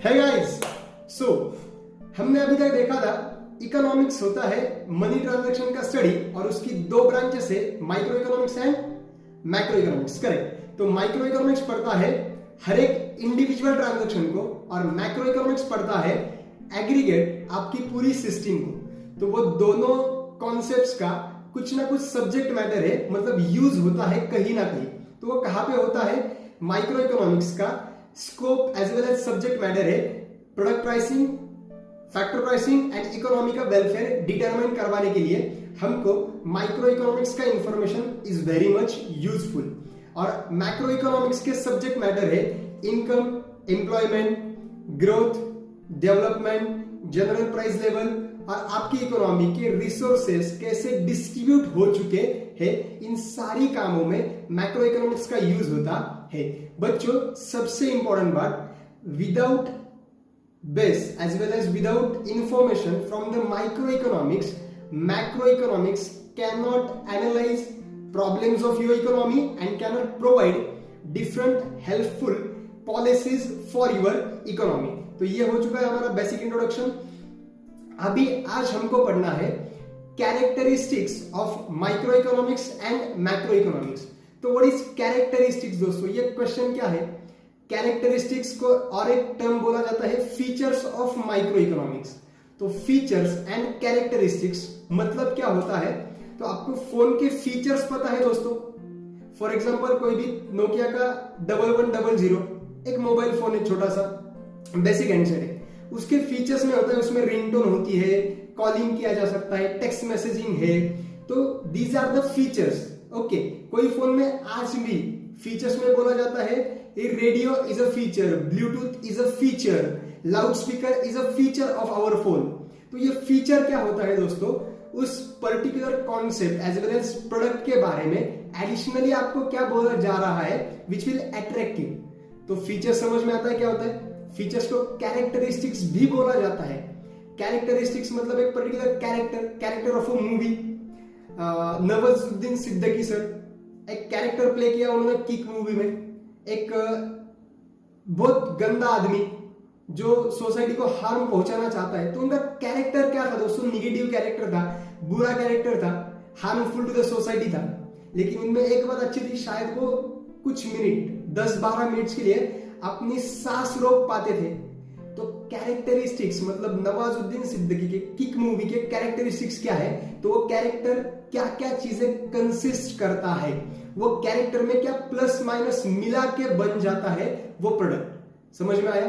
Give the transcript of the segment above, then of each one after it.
है गाइस। सो हमने अभी तक देखा था इकोनॉमिक्स होता है मनी ट्रांजैक्शन का स्टडी और उसकी दो ब्रांचेस है, micro economics and macro economics. Correct. तो माइक्रो इकोनॉमिक्स पढ़ता है हर एक इंडिविजुअल ट्रांजैक्शन को और मैक्रो इकोनॉमिक्स पढ़ता है एग्रीगेट आपकी पूरी सिस्टम को। तो वो दोनों कॉन्सेप्ट्स का कुछ ना कुछ सब्जेक्ट मैटर है, मतलब यूज होता है कहीं ना कहीं। तो वो कहां पे होता है? माइक्रो इकोनॉमिक्स का scope as well as subject matter है product pricing, factor pricing and economy का वेलफेयर डिटरमाइन करवाने के लिए हमको माइक्रो इकोनॉमिक्स का information is very much useful. और मैक्रो इकोनॉमिक्स के सब्जेक्ट मैटर है income, employment, growth, development, general price level और आपकी इकोनॉमी के रिसोर्सेस कैसे डिस्ट्रीब्यूट हो चुके हैं। इन सारी कामों में मैक्रो इकोनॉमिक्स का यूज होता है। बच्चों, सबसे इंपॉर्टेंट बात, without base as well as without information from the microeconomics, macroeconomics cannot analyze problems of your economy and cannot provide different helpful policies for your economy। तो ये हो चुका है हमारा बेसिक इंट्रोडक्शन। अभी आज हमको पढ़ना है characteristics of micro economics and macro economics. तो व्हाट इज कैरेक्टरिस्टिक्स दोस्तों? ये क्वेश्चन क्या है? कैरेक्टरिस्टिक्स को और एक टर्म बोला जाता है फीचर्स ऑफ माइक्रो इकोनॉमिक्स। तो फीचर्स एंड कैरेक्टरिस्टिक्स मतलब क्या होता है? तो आपको फोन के फीचर्स पता है दोस्तों। फॉर एग्जांपल कोई भी नोकिया का 1100 एक मोबाइल फोन है, छोटा सा बेसिक हैंडसेट है। उसके फीचर्स में होता है उसमें रिंगटोन होती है, कॉलिंग किया जा सकता है, टेक्स्ट मैसेजिंग है। तो these are the features. Okay, कोई फोन में आज भी फीचर्स में बोला जाता है radio is a feature, Bluetooth is a feature, loudspeaker is a feature of our phone. तो ये फीचर क्या होता है दोस्तों? उस particular concept as well as product के बारे में एडिशनली आपको क्या बोला जा रहा है विच विल अट्रैक्टिव। तो फीचर समझ में आता है क्या होता है? फीचर्स को कैरेक्टरिस्टिक्स भी बोला जाता है। कैरेक्टरिस्टिक्स मतलब एक particular character of a movie. Nawazuddin Siddiqui sir एक कैरेक्टर प्ले किया उन्होंने किक मूवी में। एक बहुत गंदा आदमी जो सोसाइटी को हार्म पहुंचाना चाहता है, तो उनका कैरेक्टर क्या था दोस्तों? निगेटिव कैरेक्टर था, बुरा कैरेक्टर था, हार्मफुल टू द सोसाइटी था। लेकिन उनमें एक बात अच्छी थी, शायद वो कुछ मिनट 10-12 मिनट्स के लिए अपनी सांस रोक पाते थे। तो कैरेक्टरिस्टिक्स मतलब नवाजुद्दीन सिद्दीकी के किक मूवी के कैरेक्टरिस्टिक्स क्या है? तो वो कैरेक्टर क्या क्या चीजें कंसिस्ट करता है, वो कैरेक्टर में क्या प्लस माइनस मिला के बन जाता है वो प्रोडक्ट। समझ में आया?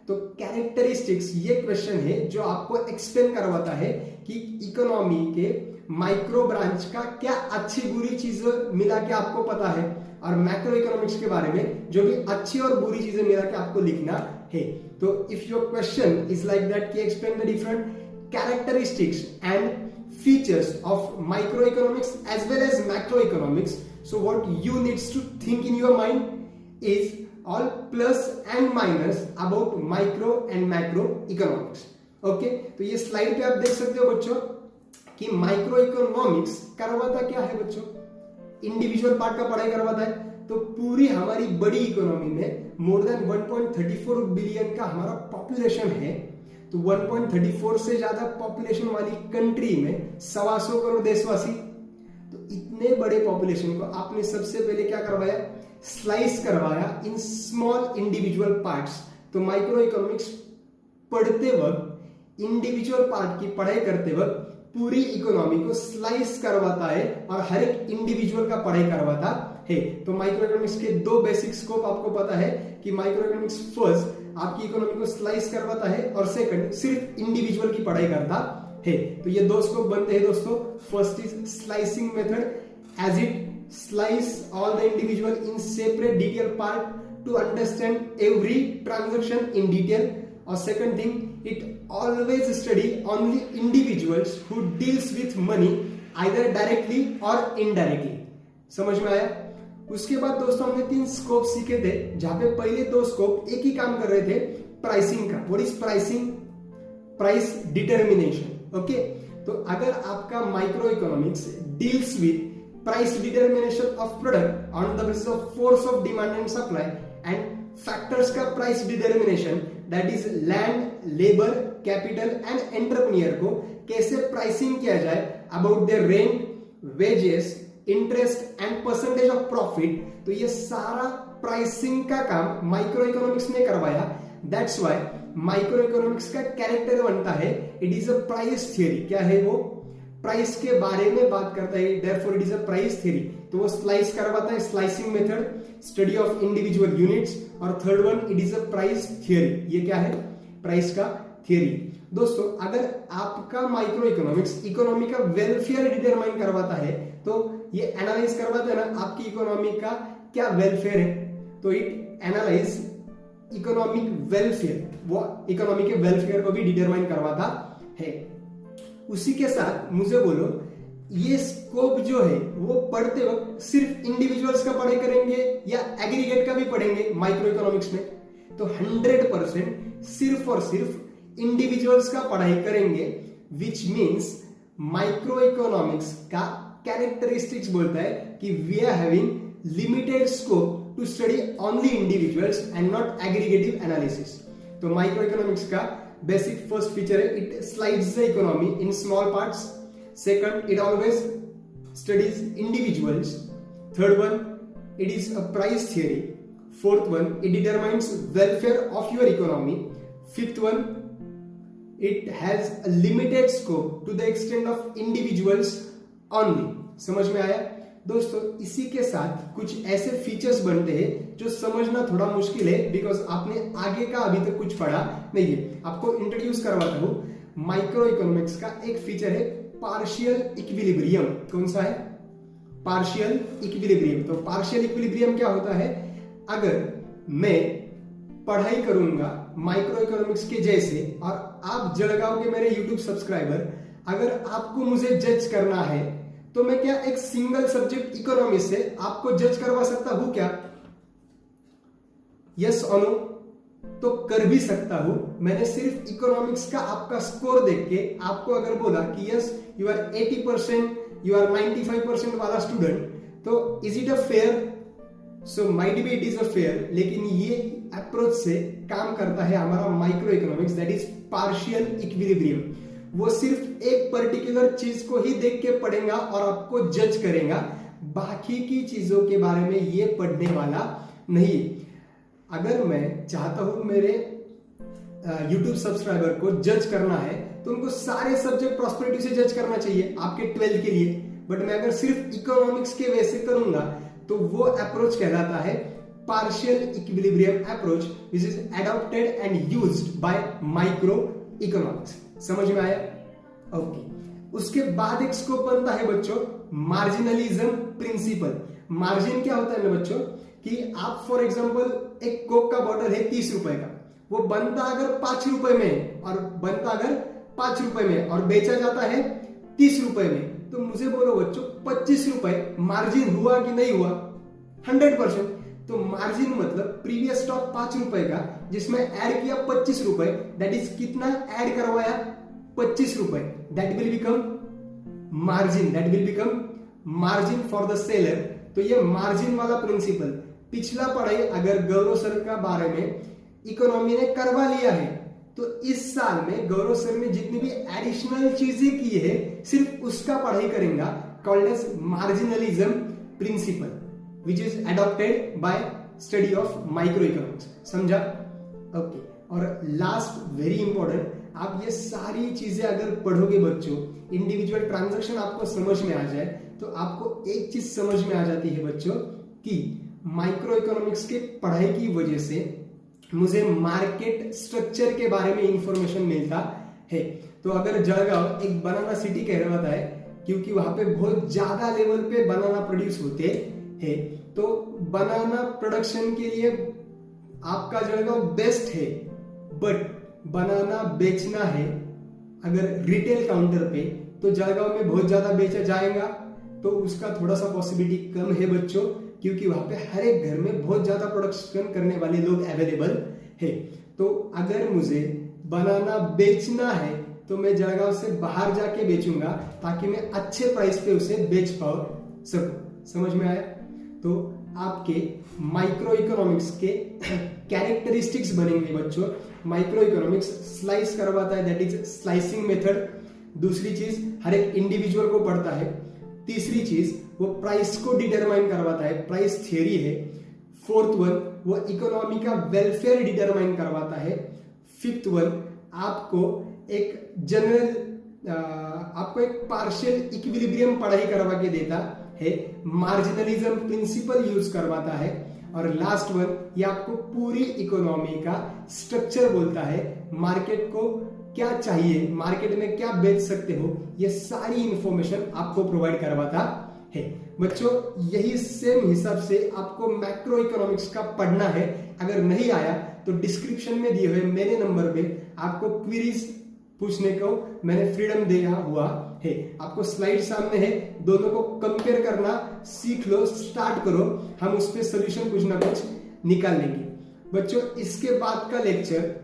तो कैरेक्टरिस्टिक्स ये क्वेश्चन है जो आपको एक्सप्लेन करवाता है कि इकोनॉमी के माइक्रो ब्रांच का क्या अच्छी बुरी चीज मिला के आपको पता है, और मैक्रो इकोनॉमिक्स के बारे में जो भी अच्छी और बुरी चीजें मिला के आपको लिखना है। तो if your question is like that कि explain the different characteristics and features of microeconomics as well as macroeconomics, so what you needs to think in your mind is all plus and minus about micro and macro economics। okay, तो ये slide पे आप देख सकते हो बच्चों कि micro economics करवाता क्या है बच्चों? इंडिविजुअल पार्ट का पढ़ाई करवाता है। तो पूरी हमारी बड़ी इकोनॉमी में मोर देन 1.34 बिलियन का हमारा पॉपुलेशन है। तो 1.34 से ज्यादा पॉपुलेशन वाली कंट्री में 125 करोड़ देशवासी। तो इतने बड़े पॉपुलेशन को आपने सबसे पहले क्या करवाया? स्लाइस करवाया इन स्मॉल इंडिविजुअल पार्ट्स। तो माइक्रो इकोनॉमिक्स पढ़ते वक्त, इंडिविजुअल पार्ट की पढ़ाई करते वक्त पूरी इकोनॉमी को स्लाइस करवाता है और हर एक इंडिविजुअल का पढ़ाई करवाता है। तो माइक्रो इकोनॉमिक्स के दो बेसिक स्कोप आपको पता है कि माइक्रो इकोनॉमिक्स फर्स्ट आपकी इकोनॉमी को स्लाइस करवाता है और सेकंड सिर्फ इंडिविजुअल की पढ़ाई करता है। तो ये दो स्कोप बनते हैं दोस्तों। First is slicing method, as it slice all the individual in separate detail part to understand every transaction in detail. और second thing, it always study only individuals who deals with money either directly or indirectly. समझ में आया? उसके बाद दोस्तों हमने 3 scope सीखे थे, जहां पे पहले 2 स्कोप एक ही काम कर रहे थे, प्राइसिंग का। What is pricing? Price determination. Okay, तो अगर आपका micro economics deals with price determination of product on the basis of force of demand and supply and factors का price determination that is land, labour, capital and entrepreneur को कैसे प्राइसिंग किया जाए, about their rent, wages, interest and percentage of profit. तो ये सारा pricing का काम माइक्रो इकोनॉमिक्स ने करवाया। दैट्स व्हाई माइक्रो इकोनॉमिक्स का कैरेक्टर बनता है, it is a price theory. क्या है वो? प्राइस के बारे में बात करता है, therefore it is a price theory. तो वो स्लाइस करवाता है, slicing method, study of individual units, और third one it is a price theory. ये क्या है? प्राइस का थियरी। दोस्तों अगर आपका माइक्रो इकोनॉमिक्स इकोनॉमी का वेलफेयर डिटरमाइन करवाता है, तो ये एनालाइज करवाता है ना आपकी इकोनॉमी का क्या वेलफेयर है, तो इट एनालाइज इकोनॉमिक वेलफेयर, वो इकोनॉमी के वेलफेयर को भी डिटरमाइन करवाता है। उसी के साथ मुझे बोलो, ये स्कोप जो है वो पढ़ते वक्त सिर्फ इंडिविजुअल्स का पढ़ाई करेंगे या एग्रीगेट का भी पढ़ेंगे माइक्रो इकोनॉमिक्स में? तो 100% सिर्फ और सिर्फ इंडिविजुअल्स का पढ़ाई करेंगे, विच मीन्स माइक्रो इकोनॉमिक्स का कैरेक्टरिस्टिक्स बोलता है कि we are having limited scope to study only individuals and not aggregative analysis. तो microeconomics का basic first feature है, it slides the economy in small parts. Second, it always studies individuals. Third one, it is a price theory. Fourth one, it determines welfare of your economy. Fifth one, it has a limited scope to the extent of individuals only. समझ में आया? दोस्तों इसी के साथ कुछ ऐसे features बनते हैं जो समझना थोड़ा मुश्किल है, बिकॉज आपने आगे का अभी तक कुछ पढ़ा नहीं है। आपको इंट्रोड्यूस करवाता हूं, माइक्रो इकोनॉमिक्स का एक फीचर है पार्शियल इक्विलिब्रियम। कौन सा है? Partial equilibrium. तो पार्शियल इक्विलिब्रियम क्या होता है? अगर मैं पढ़ाई करूंगा माइक्रो इकोनॉमिक्स के जैसे, और आप जलगांव के मेरे यूट्यूब सब्सक्राइबर, अगर आपको मुझे जज करना है, तो मैं क्या एक सिंगल सब्जेक्ट इकोनॉमी से आपको जज करवा सकता हूं क्या? यस और नो? तो कर भी सकता हूं। मैंने सिर्फ इकोनॉमिक्स का आपका स्कोर देख के आपको अगर बोला कि yes you are 80%, you are 95% वाला स्टूडेंट, तो is it a fair? So might be it is a fair, लेकिन ये अप्रोच से काम करता है हमारा microeconomics, that is partial equilibrium. वो सिर्फ एक पर्टिकुलर चीज को ही देख के पढ़ेगा और आपको जज करेगा, बाकी की चीजों के बारे में ये पढ़ने वाला नहीं। अगर मैं चाहता हूं मेरे YouTube सब्सक्राइबर को जज करना है, तो उनको सारे सब्जेक्ट प्रॉस्पेरिटी से जज करना चाहिए आपके 12 के लिए, बट मैं अगर सिर्फ इकोनॉमिक्स के वैसे करूंगा तो वो अप्रोच कहलाता है partial equilibrium approach, which is adopted and used by micro economics. समझ में आया? ओके। उसके बाद एक स्कोप बनता है बच्चों मार्जिनलिज्म प्रिंसिपल। मार्जिन क्या होता है ना बच्चों, कि आप फॉर एग्जांपल एक कोक का बॉटल है 30 रुपए का, वो बनता अगर 5 रुपए में और बनता अगर 5 रुपए में और बेचा जाता है 30 रुपए में, तो मुझे बोलो बच्चों 25 रुपए मार्जिन हुआ कि नहीं हुआ? 100%। तो मार्जिन मतलब प्रीवियस स्टॉक 5 रुपए का, जिसमें ऐड किया 25 रुपए, दैट इज कितना ऐड करवाया? 25 रुपए। That will become margin, that will become margin for the seller. तो ये मार्जिन वाला प्रिंसिपल पिछला पढ़ाई अगर गौरव सर का बारे में इकोनॉमी ने करवा लिया है, तो इस साल में गौरव सर ने जितनी भी एडिशनल चीजें की है सिर्फ उसका पढ़ाई करेंगे, called as marginalism principle, which is adopted by study of microeconomics। समझा? ओके। और लास्ट वेरी इंपॉर्टेंट, आप ये सारी चीजें अगर पढ़ोगे बच्चों, इंडिविजुअल ट्रांजैक्शन आपको समझ में आ जाए, तो आपको एक चीज समझ में आ जाती है बच्चों कि माइक्रो इकोनॉमिक्स के पढ़ाई की वजह से मुझे मार्केट स्ट्रक्चर के बारे में इंफॉर्मेशन मिलता है। तो अगर जलगांव एक बनाना सिटी कहलाता है, क्योंकि वहां पे बहुत ज्यादा लेवल पे बनाना प्रोड्यूस होते है, तो बनाना प्रोडक्शन के लिए आपका जलगांव बेस्ट है, बट बनाना बेचना है अगर रिटेल काउंटर पे, तो जलगांव में बहुत ज्यादा बेचा जाएगा, तो उसका थोड़ा सा पॉसिबिलिटी कम है बच्चों, क्योंकि वहां पे हर एक घर में बहुत ज्यादा प्रोडक्शन करने वाले लोग अवेलेबल है। तो अगर मुझे बनाना बेचना है तो मैं जलगांव से बाहर जाके बेचूंगा, ताकि मैं अच्छे प्राइस पे उसे बेच पाऊं सकूं। समझ में आया? तो आपके माइक्रो इकोनॉमिक्स के कैरेक्टरिस्टिक्स बनेंगे बच्चों, माइक्रो इकोनॉमिक्स स्लाइस करवाता है, दैट इज स्लाइसिंग मेथड। दूसरी चीज हर एक इंडिविजुअल को पढ़ता है। तीसरी चीज वो प्राइस को डिटरमाइन करवाता है, प्राइस थियरी है। फोर्थ वन वो इकोनॉमी का वेलफेयर डिटरमाइन करवाता है। फिफ्थ वन आपको एक जनरल आपको एक पार्शियल इक्विलिब्रियम पढ़ाई करवा के देता है, मार्जिनलिज्म प्रिंसिपल यूज करवाता है। और लास्ट वन ये आपको पूरी इकोनॉमी का स्ट्रक्चर बोलता है, मार्केट को क्या चाहिए, मार्केट में क्या बेच सकते हो, ये सारी इंफॉर्मेशन आपको प्रोवाइड करवाता है। बच्चों यही सेम हिसाब से आपको मैक्रो इकोनॉमिक्स का पढ़ना है। अगर नहीं आया तो डिस्क्रिप्शन में दिए हुए मेरे नंबर पे आपको क्वेरीज पूछने को मैंने फ्रीडम दिया हुआ है। आपको स्लाइड सामने है, दोनों को कंपेयर करना सीख लो, स्टार्ट करो, हम उस पर सोल्यूशन कुछ ना कुछ निकाल लेंगे। बच्चों इसके बाद का लेक्चर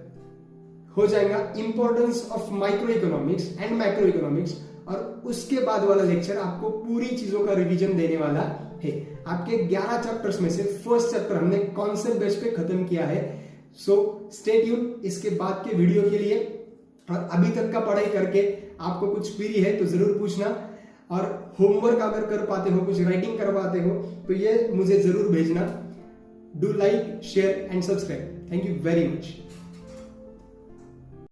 हो जाएगा importance of micro economics and macro economics, और उसके बाद वाला लेक्चर आपको पूरी चीजों का रिवीजन देने वाला है। आपके 11 चैप्टर्स में से फर्स्ट चैप्टर हमने कॉन्सेप्ट बेस पे खत्म किया है। सो स्टे ट्यून इसके बाद के वीडियो के लिए। और अभी तक का पढ़ाई करके आपको कुछ क्वेरी है तो जरूर पूछना, और होमवर्क अगर कर पाते हो, कुछ राइटिंग करवाते हो तो ये मुझे जरूर भेजना। Do like, share and subscribe. Thank you very much.